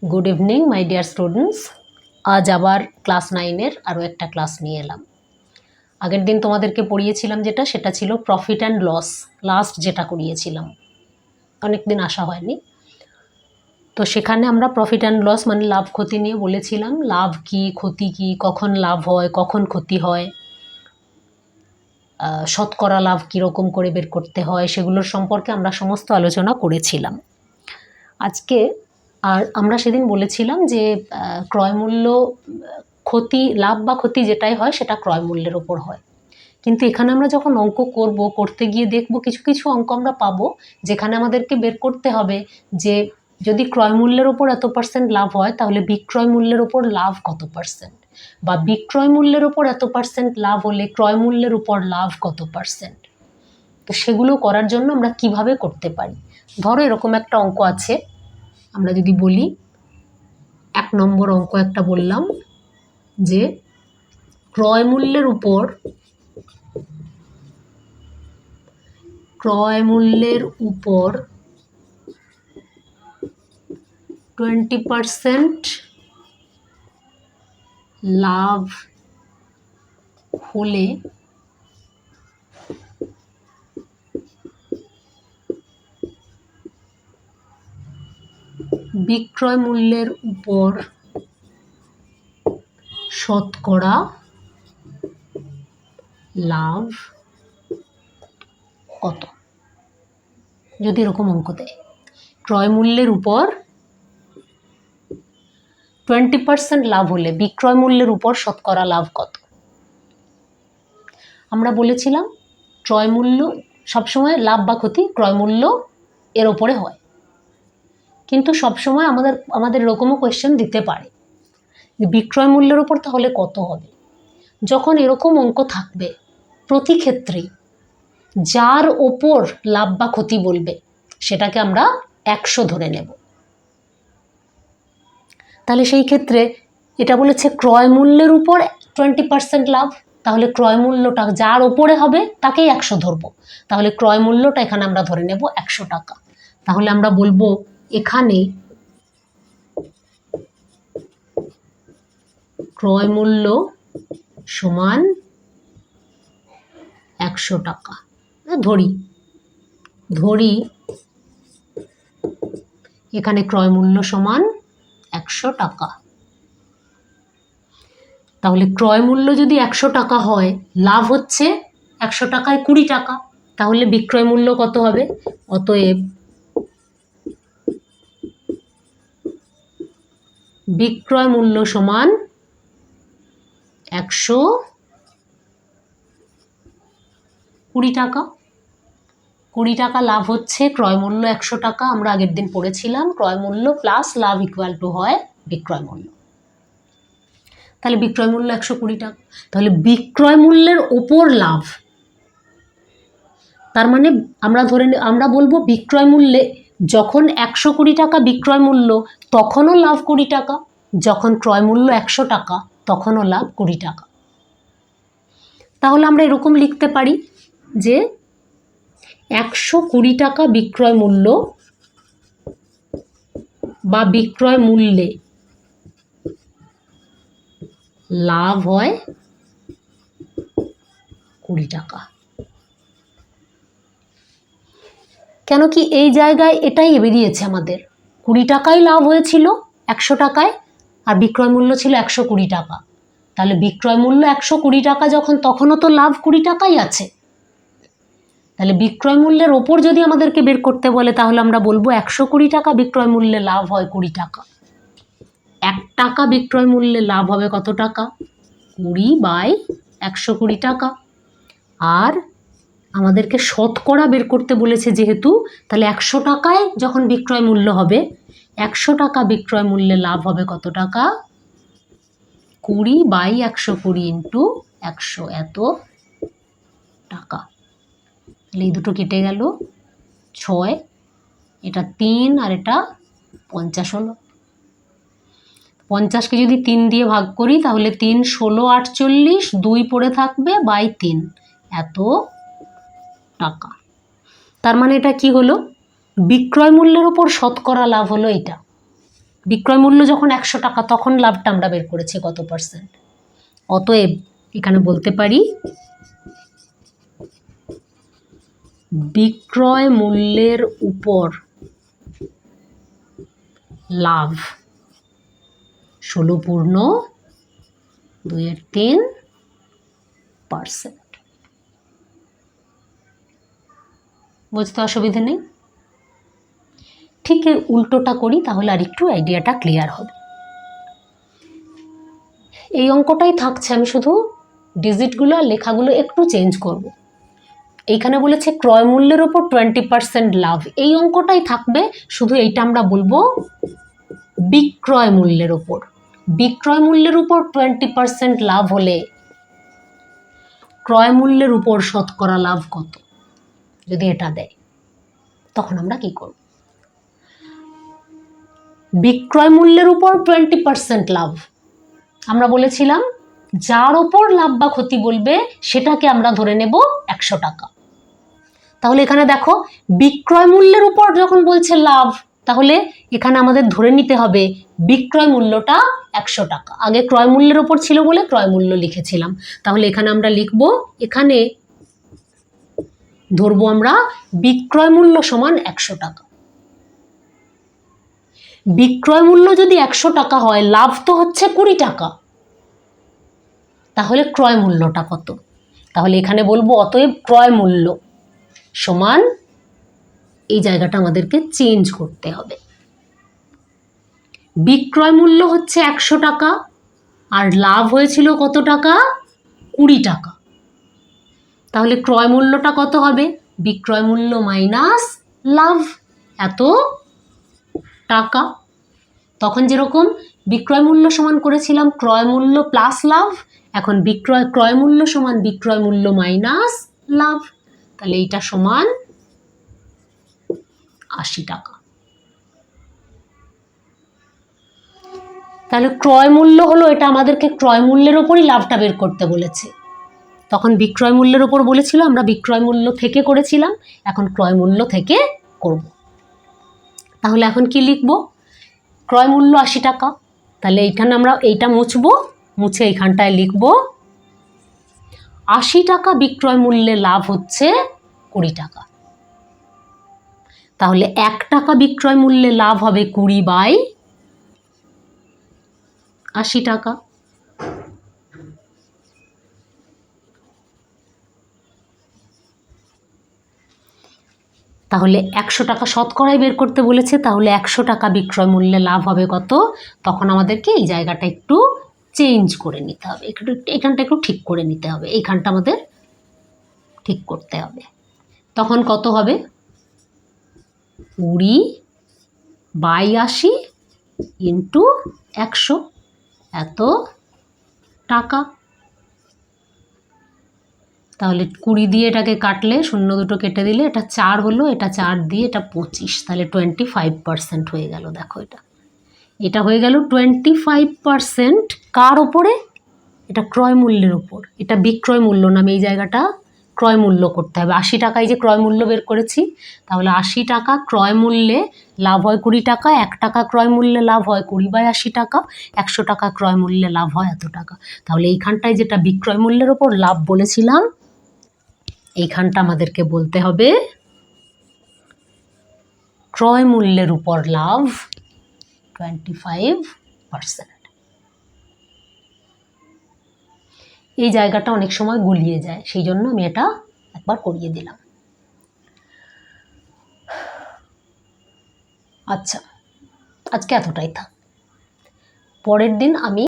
Good evening my dear students. আজ আবার class 9-এর আরও একটা ক্লাস নিয়ে এলাম। আগের দিন তোমাদেরকে পড়িয়েছিলাম সেটা ছিল প্রফিট অ্যান্ড লস, লাস্ট যেটা করিয়েছিলাম, অনেক দিন আসা হয়নি। তো সেখানে আমরা প্রফিট অ্যান্ড লস মানে লাভ ক্ষতি নিয়ে বলেছিলাম, লাভ কি ক্ষতি কি, কখন লাভ হয় কখন ক্ষতি হয়, শতকরা লাভ কীরকম করে বের করতে হয়, সেগুলোর সম্পর্কে আমরা সমস্ত আলোচনা করেছিলাম। আজকে আর আমরা সেদিন বলেছিলাম যে ক্রয়মূল্য ক্ষতি, লাভ বা ক্ষতি যেটাই হয় সেটা ক্রয় মূল্যের ওপর হয়। কিন্তু এখানে আমরা যখন অঙ্ক করতে গিয়ে দেখব কিছু কিছু অঙ্ক আমরা পাবো যেখানে আমাদেরকে বের করতে হবে যে যদি ক্রয় মূল্যের ওপর এত পার্সেন্ট লাভ হয় তাহলে বিক্রয় মূল্যের ওপর লাভ কত পার্সেন্ট, বা বিক্রয় মূল্যের ওপর এত পার্সেন্ট লাভ হলে ক্রয় মূল্যের উপর লাভ কত পার্সেন্ট। তো সেগুলো করার জন্য আমরা কিভাবে করতে পারি। ধরো এরকম একটা অঙ্ক আছে, আমরা যদি বলি 1 নম্বর অঙ্ক একটা বললাম যে ক্রয় মূল্যের উপর 20% লাভ হলে বিক্রয় মূল্যের উপর শতকরা লাভ কত। যদি এরকম অঙ্ক দেয় ক্রয় মূল্যের উপর 20% লাভ হলে বিক্রয় মূল্যের উপর শতকরা লাভ কত। আমরা বলেছিলাম ক্রয় মূল্য সবসময়, লাভ বা ক্ষতি ক্রয় মূল্য এর ওপরে হয়, কিন্তু সবসময় আমাদের এরকমও কোয়েশ্চেন দিতে পারে যে বিক্রয় মূল্যের ওপর তাহলে কত হবে। যখন এরকম অঙ্ক থাকবে প্রতি ক্ষেত্রেই যার ওপর লাভ বা ক্ষতি বলবে সেটাকে আমরা 100 ধরে নেব। তাহলে সেই ক্ষেত্রে এটা বলেছে ক্রয় মূল্যের উপর 20% লাভ, তাহলে ক্রয় মূল্যটা যার ওপরে হবে তাকেই 100 ধরবো। তাহলে ক্রয় মূল্যটা এখানে আমরা ধরে নেব 100 টাকা। তাহলে আমরা বলবো এখানে ক্রয় মূল্য সমান 100 টাকা। ধরি এখানে ক্রয় মূল্য সমান 100 টাকা। তাহলে ক্রয় মূল্য যদি 100 টাকা হয়, লাভ হচ্ছে 100 টাকায় 20 টাকা, তাহলে বিক্রয় মূল্য কত হবে। অতএব বিক্রয় মূল্য সমান 120 টাকা। 20 টাকা লাভ হচ্ছে, ক্রয় মূল্য 100 টাকা। আমরা আগের দিন পড়েছিলাম ক্রয় মূল্য প্লাস লাভ ইকুয়াল টু হয় বিক্রয় মূল্য। তাহলে বিক্রয় মূল্য 120 টাকা। তাহলে বিক্রয় মূল্যের ওপর লাভ, তার মানে আমরা বলবো বিক্রয় মূল্যে যখন 120 টাকা বিক্রয় মূল্য তখনও লাভ 20 টাকা, যখন ক্রয় মূল্য 100 টাকা তখনও লাভ 20 টাকা। তাহলে আমরা এরকম লিখতে পারি যে 120 টাকা বিক্রয় মূল্য বা বিক্রয় মূল্যে লাভ হয় 20 টাকা। কেন কি এই জায়গায় এটাই বেরিয়েছে আমাদের, 20 টাকাই লাভ হয়েছিল 100 টাকায়, আর বিক্রয় মূল্য ছিল 120 টাকা। তাহলে বিক্রয় মূল্য 120 টাকা যখন, তখনও তো লাভ 20 টাকাই আছে। তাহলে বিক্রয় মূল্যের ওপর যদি আমাদেরকে বের করতে বলে তাহলে আমরা বলবো 120 টাকা বিক্রয় মূল্যে লাভ হয় 20 টাকা। 1 টাকা বিক্রয় মূল্যে লাভ হবে কত টাকা, 20/120 টাকা। আর আমাদেরকে শতকরা বের করতে বলেছে যেহেতু, তাহলে 100 টাকায় যখন বিক্রয় মূল্য হবে, 100 টাকা বিক্রয় মূল্যে লাভ হবে কত টাকা, 20/120 ইন্টু 100, এত টাকা। তাহলে এই দুটো কেটে গেল, 6, এটা 3 আর এটা 50 হলো। 50কে যদি 3 দিয়ে ভাগ করি তাহলে 3 16 48, 2 পড়ে থাকবে বাই 3, এত টাকা। তার মানে এটা কি হলো, বিক্রয় মূল্যের উপর শতকরা লাভ হলো এটা। বিক্রয় মূল্য যখন 100 টাকা তখন লাভটা আমরা বের করেছি কত পার্সেন্ট। অতএব এখানে বলতে পারি বিক্রয় মূল্যের উপর লাভ 16.2-3%। বুঝতে অসুবিধে নেই। ঠিক এর উল্টোটা করি তাহলে আর একটু আইডিয়াটা ক্লিয়ার হবে। এই অঙ্কটাই থাকছে, আমি শুধু ডিজিটগুলো আর লেখাগুলো একটু চেঞ্জ করব। এইখানে বলেছে ক্রয় মূল্যের ওপর 20% লাভ, এই অঙ্কটাই থাকবে, শুধু এইটা আমরা বলবো বিক্রয় মূল্যের ওপর। বিক্রয় মূল্যের উপর 20% লাভ হলে ক্রয় মূল্যের উপর শতকরা লাভ কত, যদি এটা দেয় তখন আমরা কি করব? বিক্রয় মূল্যের উপর 20% লাভ, আমরা বলেছিলাম যার ওপর লাভ বা ক্ষতি বলবে সেটাকে আমরা ধরে নেব 100 টাকা। তাহলে এখানে দেখো বিক্রয় মূল্যের উপর যখন বলছে লাভ, তাহলে এখানে আমাদের ধরে নিতে হবে বিক্রয় মূল্যটা 100 টাকা। আগে ক্রয় মূল্যের উপর ছিল বলে ক্রয় মূল্য লিখেছিলাম, তাহলে এখানে আমরা লিখব, এখানে ধরবো আমরা বিক্রয় মূল্য সমান 100 টাকা। বিক্রয় মূল্য যদি 100 টাকা হয়, লাভ তো হচ্ছে 20 টাকা, তাহলে ক্রয় মূল্যটা কত? তাহলে এখানে বলবো অতএব ক্রয় মূল্য সমান, এই জায়গাটা আমাদেরকে চেঞ্জ করতে হবে। বিক্রয় মূল্য হচ্ছে 100 টাকা আর লাভ হয়েছিল কত টাকা? 20 টাকা। তাহলে ক্রয় মূল্যটা কত হবে? বিক্রয় মূল্য মাইনাস লাভ এত টাকা। তখন যেরকম বিক্রয় মূল্য সমান করেছিলাম ক্রয় মূল্য প্লাস লাভ, এখন ক্রয় মূল্য সমান বিক্রয় মূল্য মাইনাস লাভ, তাহলে এইটা সমান 80 টাকা। তাহলে ক্রয় মূল্য হলো এটা, আমাদেরকে ক্রয় মূল্যের ওপরই লাভটা বের করতে বলেছে। তখন বিক্রয় মূল্যের ওপর বলেছিল, আমরা বিক্রয় মূল্য থেকে করেছিলাম, এখন ক্রয় মূল্য থেকে করব। তাহলে এখন কি লিখব? ক্রয় মূল্য 80 টাকা, তাহলে এইখানে আমরা এইটা মুছবো, মুছে এইখানটায় লিখব 80 টাকা বিক্রয় মূল্যে লাভ হচ্ছে 20 টাকা। তাহলে 1 টাকা বিক্রয় মূল্যে লাভ হবে 20/80 টাকা। তাহলে 100 টাকা শতকরাই বের করতে বলেছে, তাহলে 100 টাকা বিক্রয় মূল্যে লাভ হবে কত? তখন আমাদেরকে এই জায়গাটা একটু চেঞ্জ করে নিতে হবে, এখানটা একটু ঠিক করে নিতে হবে, এইখানটা আমাদের ঠিক করতে হবে। তখন কত হবে? 20/80 ইন্টু 100, এত টাকা। তাহলে 20 দিয়ে এটাকে কাটলে, শূন্য দুটো কেটে দিলে এটা 4 হলো, এটা 4 দিয়ে এটা 25, তাহলে 25% হয়ে গেল। দেখো এটা হয়ে গেল 25%। কার ওপরে? এটা ক্রয় মূল্যের ওপর, এটা বিক্রয় মূল্য না, এই জায়গাটা ক্রয় মূল্য করতে হবে। 80 টাকায় যে ক্রয় মূল্য বের করেছি, তাহলে 80 টাকা ক্রয় মূল্যে লাভ হয় 20 টাকা, 1 টাকা ক্রয় মূল্যে লাভ হয় 20/80 টাকা, 100 টাকা ক্রয় মূল্যে লাভ হয় এত টাকা। তাহলে এইখানটায় যেটা বিক্রয় মূল্যের ওপর লাভ বলেছিলাম, এইখানটা আমাদেরকে বলতে হবে ক্রয় মূল্যের উপর লাভ 25%। এই জায়গাটা অনেক সময় গুলিয়ে যায়, সেই জন্য আমি এটা একবার করিয়ে দিলাম। আচ্ছা, আজকে এতটাই থাক। পরের দিন আমি